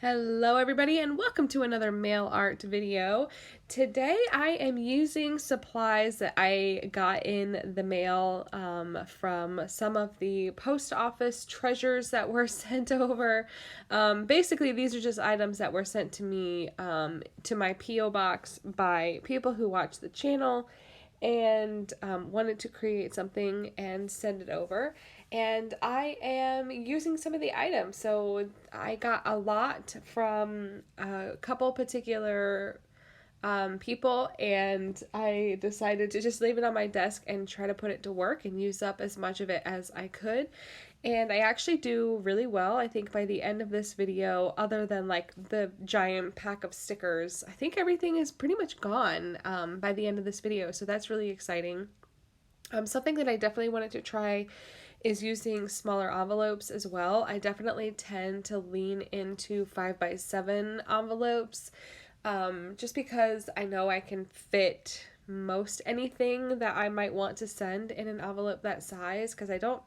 Hello everybody and welcome to another mail art video. Today I am using supplies that I got in the mail from some of the post office treasures that were sent over. Basically these are just items that were sent to me to my P.O. box by people who watch the channel and wanted to create something and send it over. And I am using some of the items. So I got a lot from a couple particular people, and I decided to just leave it on my desk and try to put it to work and use up as much of it as I could. And I actually do really well. I think by the end of this video, other than like the giant pack of stickers, I think everything is pretty much gone by the end of this video. So that's really exciting. Something that I definitely wanted to try is using smaller envelopes as well. I definitely tend to lean into 5x7 envelopes just because I know I can fit most anything that I might want to send in an envelope that size, because I don't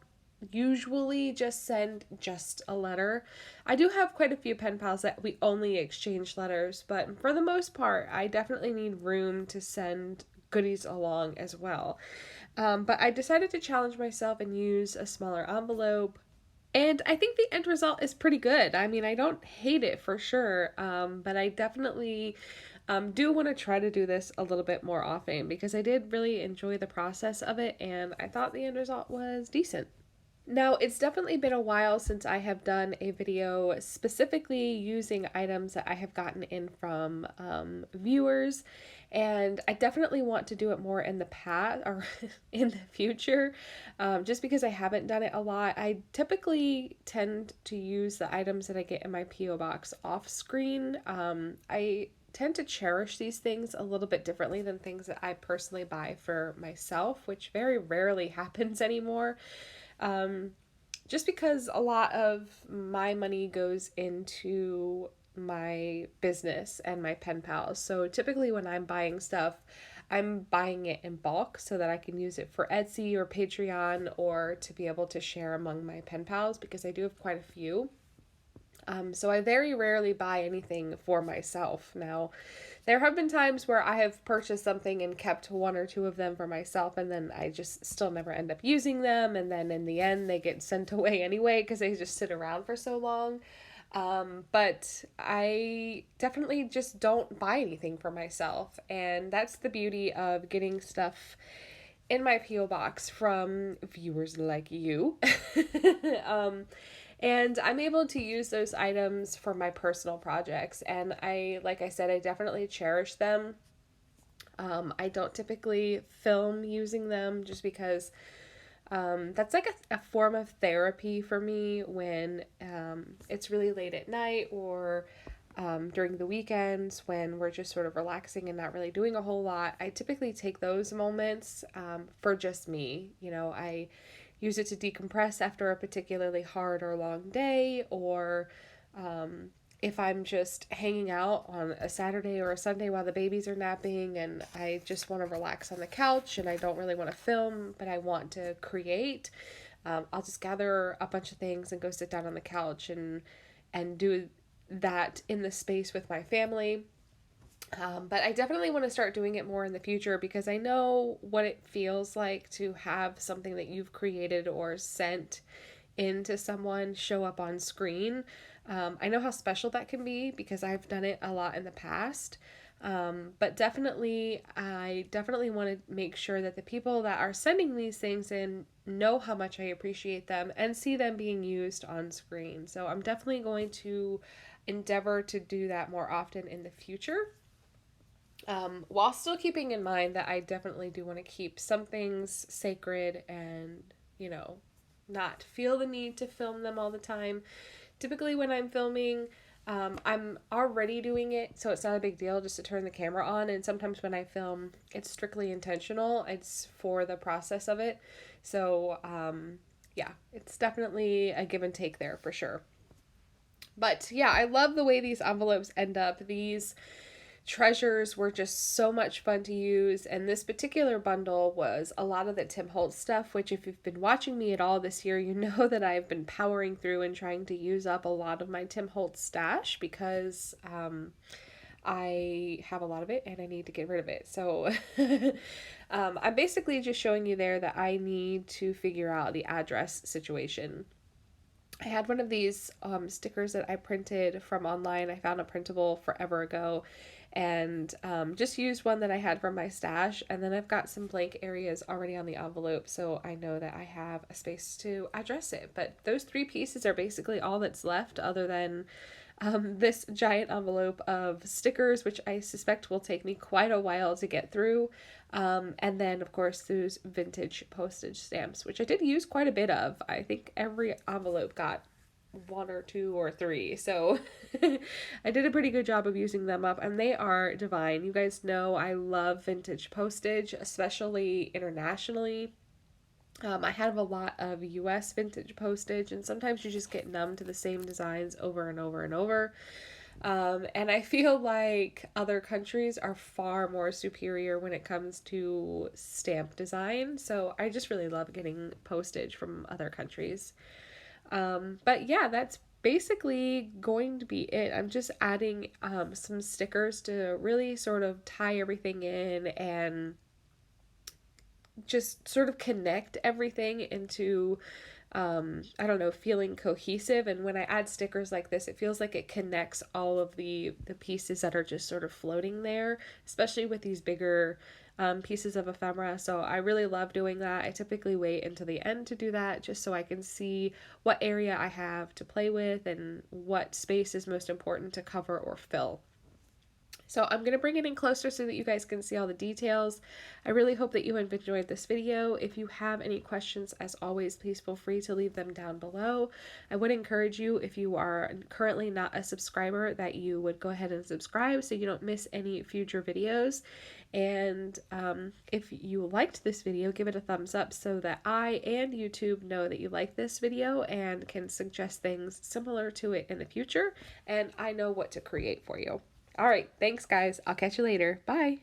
usually just send just a letter. I do have quite a few pen pals that we only exchange letters, but for the most part, I definitely need room to send goodies along as well. But I decided to challenge myself and use a smaller envelope. And I think the end result is pretty good. I mean, I don't hate it for sure, but I definitely do want to try to do this a little bit more often because I did really enjoy the process of it and I thought the end result was decent. Now, it's definitely been a while since I have done a video specifically using items that I have gotten in from viewers, and I definitely want to do it more in the past or in the future, just because I haven't done it a lot. I typically tend to use the items that I get in my P.O. box off screen. I tend to cherish these things a little bit differently than things that I personally buy for myself, which very rarely happens anymore. Um, just because a lot of my money goes into my business and my pen pals. So typically when I'm buying stuff, I'm buying it in bulk so that I can use it for Etsy or Patreon or to be able to share among my pen pals because I do have quite a few. So I very rarely buy anything for myself. Now, there have been times where I have purchased something and kept one or two of them for myself, and then I just still never end up using them, and then in the end, they get sent away anyway because they just sit around for so long. But I definitely just don't buy anything for myself, and that's the beauty of getting stuff in my P.O. box from viewers like you. um, and I'm able to use those items for my personal projects. And like I said, I definitely cherish them. I don't typically film using them just because that's like a form of therapy for me when it's really late at night or during the weekends when we're just sort of relaxing and not really doing a whole lot. I typically take those moments for just me. I use it to decompress after a particularly hard or long day, or um, if I'm just hanging out on a Saturday or a Sunday while the babies are napping and I just want to relax on the couch and I don't really want to film, but I want to create. I'll just gather a bunch of things and go sit down on the couch and do that in the space with my family. But I definitely want to start doing it more in the future because I know what it feels like to have something that you've created or sent into someone show up on screen. I know how special that can be because I've done it a lot in the past. But definitely, I definitely want to make sure that the people that are sending these things in know how much I appreciate them and see them being used on screen. So I'm definitely going to endeavor to do that more often in the future. While still keeping in mind that I definitely do want to keep some things sacred and, not feel the need to film them all the time. Typically, when I'm filming, I'm already doing it, so it's not a big deal just to turn the camera on. And sometimes when I film, it's strictly intentional, it's for the process of it. So, yeah, it's definitely a give and take there for sure. But yeah, I love the way these envelopes end up. These treasures were just so much fun to use. And this particular bundle was a lot of the Tim Holtz stuff, which, if you've been watching me at all this year, you know that I've been powering through and trying to use up a lot of my Tim Holtz stash because I have a lot of it and I need to get rid of it. So I'm basically just showing you there that I need to figure out the address situation. I had one of these stickers that I printed from online. I found a printable forever ago and just used one that I had from my stash. And then I've got some blank areas already on the envelope, so I know that I have a space to address it. But those 3 pieces are basically all that's left, other than this giant envelope of stickers, which I suspect will take me quite a while to get through. And then, of course, those vintage postage stamps, which I did use quite a bit of. I think every envelope got 1 or 2 or 3. So I did a pretty good job of using them up, and they are divine. You guys know I love vintage postage, especially internationally. I have a lot of US vintage postage, and sometimes you just get numb to the same designs over and over and over. And I feel like other countries are far more superior when it comes to stamp design. So I just really love getting postage from other countries. But yeah, that's basically going to be it. I'm just adding some stickers to really sort of tie everything in and just sort of connect everything into I don't know, feeling cohesive. And when I add stickers like this, it feels like it connects all of the pieces that are just sort of floating there, especially with these bigger pieces of ephemera. So I really love doing that. I typically wait until the end to do that, just so I can see what area I have to play with and what space is most important to cover or fill. So I'm going to bring it in closer so that you guys can see all the details. I really hope that you have enjoyed this video. If you have any questions, as always, please feel free to leave them down below. I would encourage you, if you are currently not a subscriber, that you would go ahead and subscribe so you don't miss any future videos. And if you liked this video, give it a thumbs up so that I and YouTube know that you like this video and can suggest things similar to it in the future, and I know what to create for you. All right, thanks guys. I'll catch you later. Bye.